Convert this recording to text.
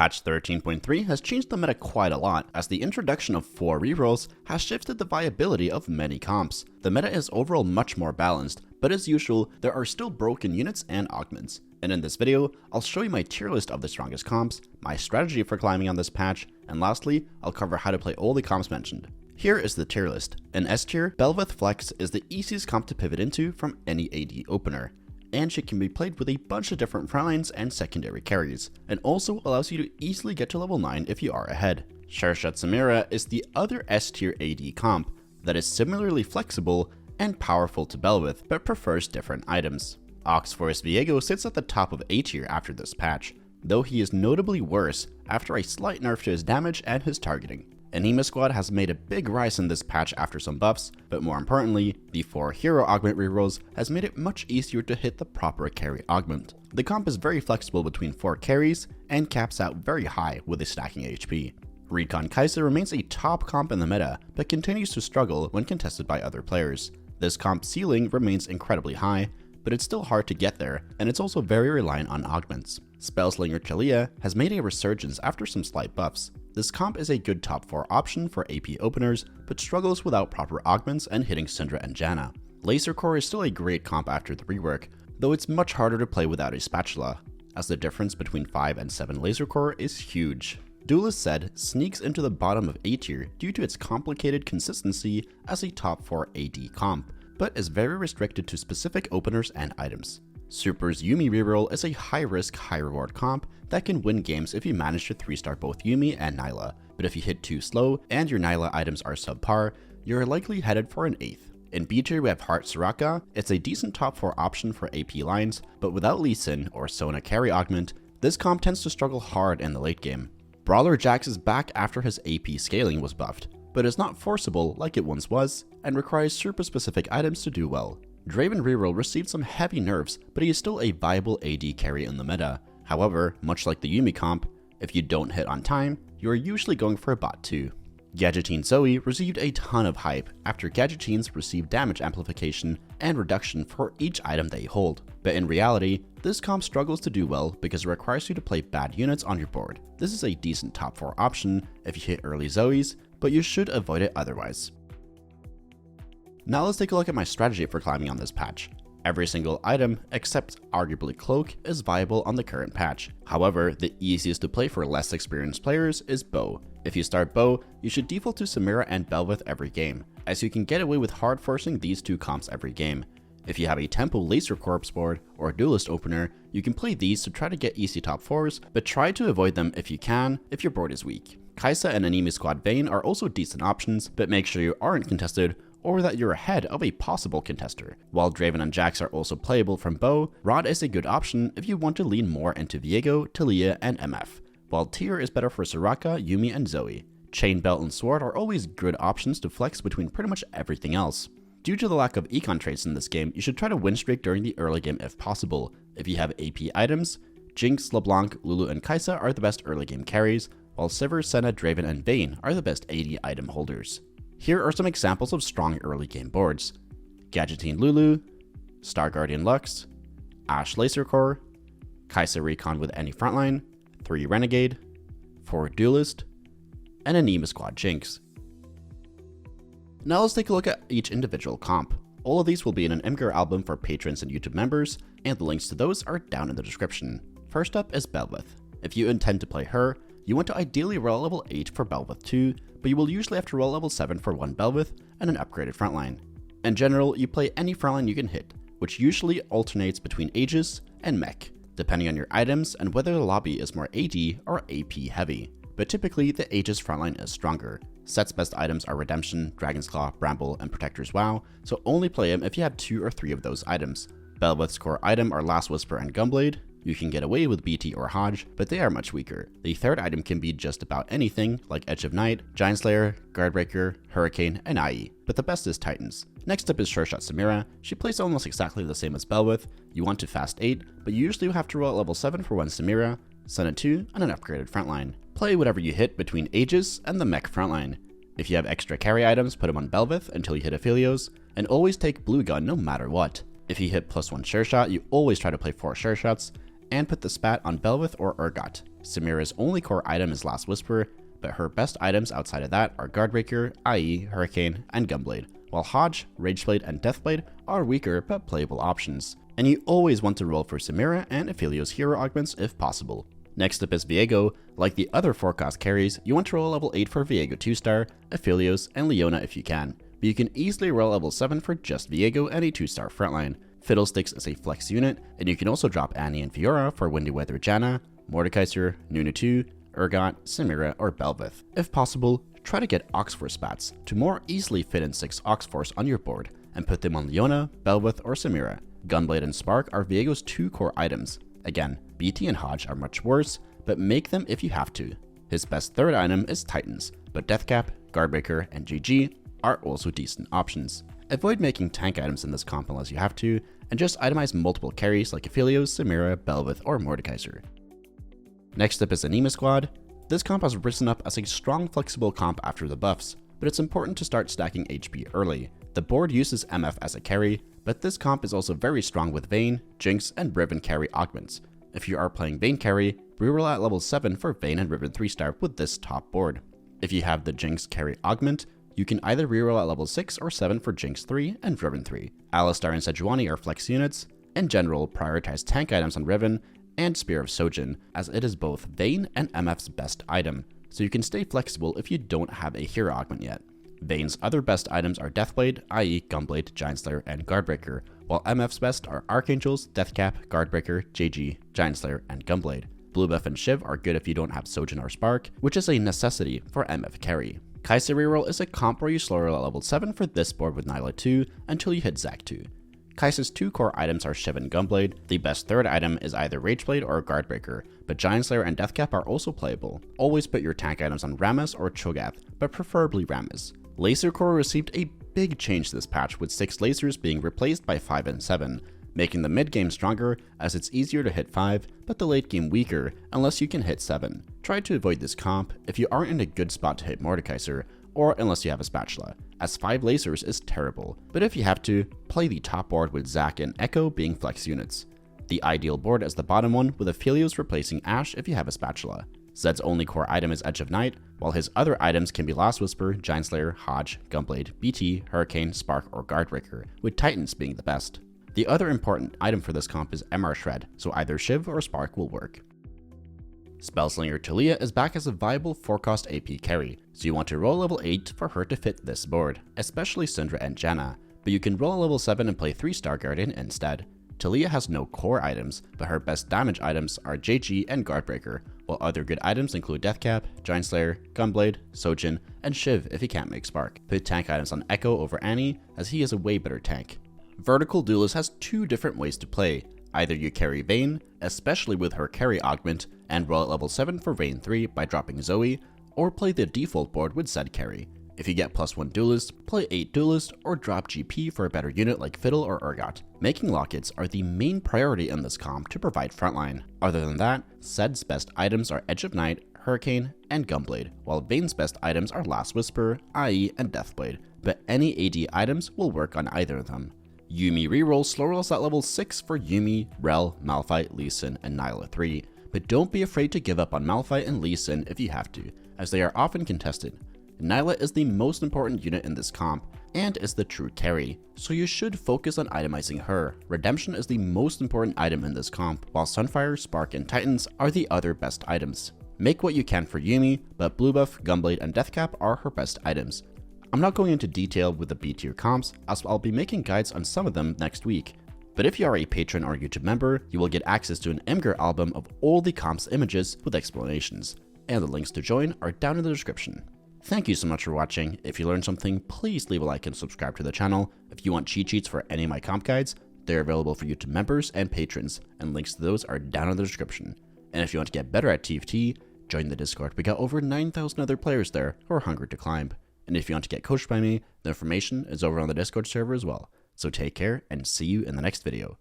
Patch 13.3 has changed the meta quite a lot, as the introduction of 4 rerolls has shifted the viability of many comps. The meta is overall much more balanced, but as usual, there are still broken units and augments. And in this video, I'll show you my tier list of the strongest comps, my strategy for climbing on this patch, and lastly, I'll cover how to play all the comps mentioned. Here is the tier list. In S tier, Bel'Veth Flex is the easiest comp to pivot into from any AD opener, and she can be played with a bunch of different frontlines and secondary carries, and also allows you to easily get to level 9 if you are ahead. Sureshot Samira is the other S tier AD comp that is similarly flexible and powerful to Bel'Veth, but prefers different items. Oxforce Viego sits at the top of A tier after this patch, though he is notably worse after a slight nerf to his damage and his targeting. Anima Sqaud has made a big rise in this patch after some buffs, but more importantly, the 4 hero augment rerolls has made it much easier to hit the proper carry augment. The comp is very flexible between 4 carries and caps out very high with his stacking HP. Recon Kaisa remains a top comp in the meta, but continues to struggle when contested by other players. This comp ceiling remains incredibly high, but it's still hard to get there, and it's also very reliant on augments. Spellslinger Taliyah has made a resurgence after some slight buffs. This comp is a good top 4 option for AP openers, but struggles without proper augments and hitting Syndra and Janna. LaserCorps is still a great comp after the rework, though it's much harder to play without a spatula, as the difference between 5 and 7 LaserCorps is huge. Duelists Zed sneaks into the bottom of A tier due to its complicated consistency as a top 4 AD comp, but is very restricted to specific openers and items. Super's Yuumi reroll is a high-risk, high-reward comp that can win games if you manage to 3-star both Yuumi and Nilah, but if you hit too slow and your Nilah items are subpar, you're likely headed for an 8th. In B tier we have Heart Soraka. It's a decent top 4 option for AP lines, but without Lee Sin or Sona carry augment, this comp tends to struggle hard in the late game. Brawler Jax is back after his AP scaling was buffed, but is not forceable like it once was, and requires super specific items to do well. Draven reroll received some heavy nerfs, but he is still a viable AD carry in the meta. However, much like the Yuumi comp, if you don't hit on time, you are usually going for a bot too. Gadgeteen Zoe received a ton of hype after Gadgeteens received damage amplification and reduction for each item they hold, but in reality, this comp struggles to do well because it requires you to play bad units on your board. This is a decent top 4 option if you hit early Zoes, but you should avoid it otherwise. Now let's take a look at my strategy for climbing on this patch. Every single item, except arguably Cloak, is viable on the current patch. However, the easiest to play for less experienced players is Bow. If you start Bow, you should default to Samira and Bel'Veth every game, as you can get away with hard forcing these 2 comps every game. If you have a Tempo LaserCorps board or Duelist opener, you can play these to try to get easy top 4s, but try to avoid them if you can, if your board is weak. Kaisa and Anima Sqaud Vayne are also decent options, but make sure you aren't contested or that you're ahead of a possible contester. While Draven and Jax are also playable from Bow, Rod is a good option if you want to lean more into Viego, Taliyah, and MF, while Tyr is better for Soraka, Yuumi, and Zoe. Chain Belt and Sword are always good options to flex between pretty much everything else. Due to the lack of econ traits in this game, you should try to win streak during the early game if possible. If you have AP items, Jinx, LeBlanc, Lulu, and Kaisa are the best early game carries, while Sivir, Senna, Draven, and Vayne are the best AD item holders. Here are some examples of strong early game boards: Gadgeteen Lulu, Star Guardian Lux, Ashe LaserCorps, Kaisa Recon with any frontline, 3 Renegade, 4 Duelist, and Anima Sqaud Jinx. Now let's take a look at each individual comp. All of these will be in an Imgur album for patrons and YouTube members, and the links to those are down in the description. First up is Bel'Veth. If you intend to play her, you want to ideally roll level 8 for Bel'Veth 2, but you will usually have to roll level 7 for 1 Bel'Veth and an upgraded frontline. In general, you play any frontline you can hit, which usually alternates between Aegis and Mech, depending on your items and whether the lobby is more AD or AP heavy. But typically, the Aegis frontline is stronger. Set's best items are Redemption, Dragon's Claw, Bramble, and Protector's Vow, so only play them if you have 2 or 3 of those items. Bel'Veth's core item are Last Whisper and Gunblade. You can get away with BT or Hodge, but they are much weaker. The third item can be just about anything, like Edge of Night, Giant Slayer, Guardbreaker, Hurricane, and IE, but the best is Titans. Next up is Sureshot Samira. She plays almost exactly the same as Bel'Veth. You want to fast 8, but you usually have to roll at level 7 for 1 Samira, Senna 2, and an upgraded frontline. Play whatever you hit between Aegis and the Mech frontline. If you have extra carry items, put them on Bel'Veth until you hit Aphelios, and always take Blue Gun no matter what. If you hit +1 Sureshot, you always try to play 4 Sureshots, and put the spat on Bel'Veth or Urgot. Samira's only core item is Last Whisper, but her best items outside of that are Guardbreaker, i.e. Hurricane, and Gunblade, while Hodge, Rageblade, and Deathblade are weaker but playable options. And you always want to roll for Samira and Aphelios hero augments if possible. Next up is Viego. Like the other forecast carries, you want to roll level 8 for Viego 2-star, Aphelios, and Leona if you can, but you can easily roll level 7 for just Viego and a 2-star frontline. Fiddlesticks is a flex unit, and you can also drop Annie and Fiora for Windy Weather Janna, Mordekaiser, Nunu 2, Urgot, Samira, or Bel'Veth. If possible, try to get Oxforce spats to more easily fit in 6 Oxforce on your board, and put them on Leona, Bel'Veth, or Samira. Gunblade and Spark are Viego's 2 core items. Again, BT and Hodge are much worse, but make them if you have to. His best third item is Titans, but Deathcap, Guardbreaker, and GG are also decent options. Avoid making tank items in this comp unless you have to, and just itemize multiple carries like Aphelios, Samira, Bel'Veth, or Mordekaiser. Next up is Anima Sqaud. This comp has risen up as a strong flexible comp after the buffs, but it's important to start stacking HP early. The board uses MF as a carry, but this comp is also very strong with Vayne, Jinx, and Riven carry augments. If you are playing Vayne carry, reroll at level 7 for Vayne and Riven 3-star with this top board. If you have the Jinx carry augment, you can either reroll at level 6 or 7 for Jinx 3 and Riven 3. Alistar and Sejuani are flex units. In general, prioritize tank items on Riven and Spear of Sojin, as it is both Vayne and MF's best item, so you can stay flexible if you don't have a hero augment yet. Vayne's other best items are Deathblade, i.e. Gunblade, Giant Slayer, and Guardbreaker, while MF's best are Archangels, Deathcap, Guardbreaker, JG, Giant Slayer, and Gunblade. Bel'Veth and Shiv are good if you don't have Sojin or Spark, which is a necessity for MF carry. Kaisa Reroll is a comp where you slow roll at level 7 for this board with Nilah 2 until you hit Zac 2. Kaisa's 2 core items are Shiv and Gunblade. The best third item is either Rageblade or Guardbreaker, but Giant Slayer and Deathcap are also playable. Always put your tank items on Rammus or Cho'Gath, but preferably Rammus. LaserCorps received a big change this patch, with 6 lasers being replaced by 5 and 7, making the mid game stronger as it's easier to hit 5, but the late game weaker unless you can hit 7. Try to avoid this comp if you aren't in a good spot to hit Mordekaiser, or unless you have a spatula, as 5 lasers is terrible, but if you have to, play the top board with Zac and Echo being flex units. The ideal board is the bottom one with Aphelios replacing Ashe if you have a spatula. Zed's only core item is Edge of Night, while his other items can be Last Whisper, Giant Slayer, Hodge, Gunblade, BT, Hurricane, Spark, or Guardbreaker, with Titans being the best. The other important item for this comp is MR Shred, so either Shiv or Spark will work. Spellslinger Taliyah is back as a viable forecast AP carry, so you want to roll level 8 for her to fit this board, especially Syndra and Janna, but you can roll level 7 and play 3 Star Guardian instead. Taliyah has no core items, but her best damage items are JG and Guardbreaker, while other good items include Deathcap, Giant Slayer, Gunblade, Sojin, and Shiv if he can't make Spark. Put tank items on Echo over Annie, as he is a way better tank. Vertical Duelist has 2 different ways to play. Either you carry Vayne, especially with her carry augment, and roll at level 7 for Vayne 3 by dropping Zoe, or play the default board with Zed carry. If you get +1 Duelist, play 8 Duelist, or drop GP for a better unit like Fiddle or Urgot. Making lockets are the main priority in this comp to provide frontline. Other than that, Zed's best items are Edge of Night, Hurricane, and Gunblade, while Vayne's best items are Last Whisper, IE, and Deathblade, but any AD items will work on either of them. Yuumi reroll slow rolls at level 6 for Yuumi, Rell, Malphite, Lee Sin, and Nilah 3, but don't be afraid to give up on Malphite and Lee Sin if you have to, as they are often contested. Nilah is the most important unit in this comp, and is the true carry, so you should focus on itemizing her. Redemption is the most important item in this comp, while Sunfire, Spark, and Titans are the other best items. Make what you can for Yuumi, but Bel'Veth, Gunblade, and Deathcap are her best items. I'm not going into detail with the B tier comps, as I'll be making guides on some of them next week. But if you are a patron or YouTube member, you will get access to an Imgur album of all the comps images with explanations, and the links to join are down in the description. Thank you so much for watching. If you learned something, please leave a like and subscribe to the channel. If you want cheat sheets for any of my comp guides, they're available for YouTube members and patrons, and links to those are down in the description. And if you want to get better at TFT, join the Discord. We got over 9,000 other players there who are hungry to climb. And if you want to get coached by me, the information is over on the Discord server as well. So take care and see you in the next video.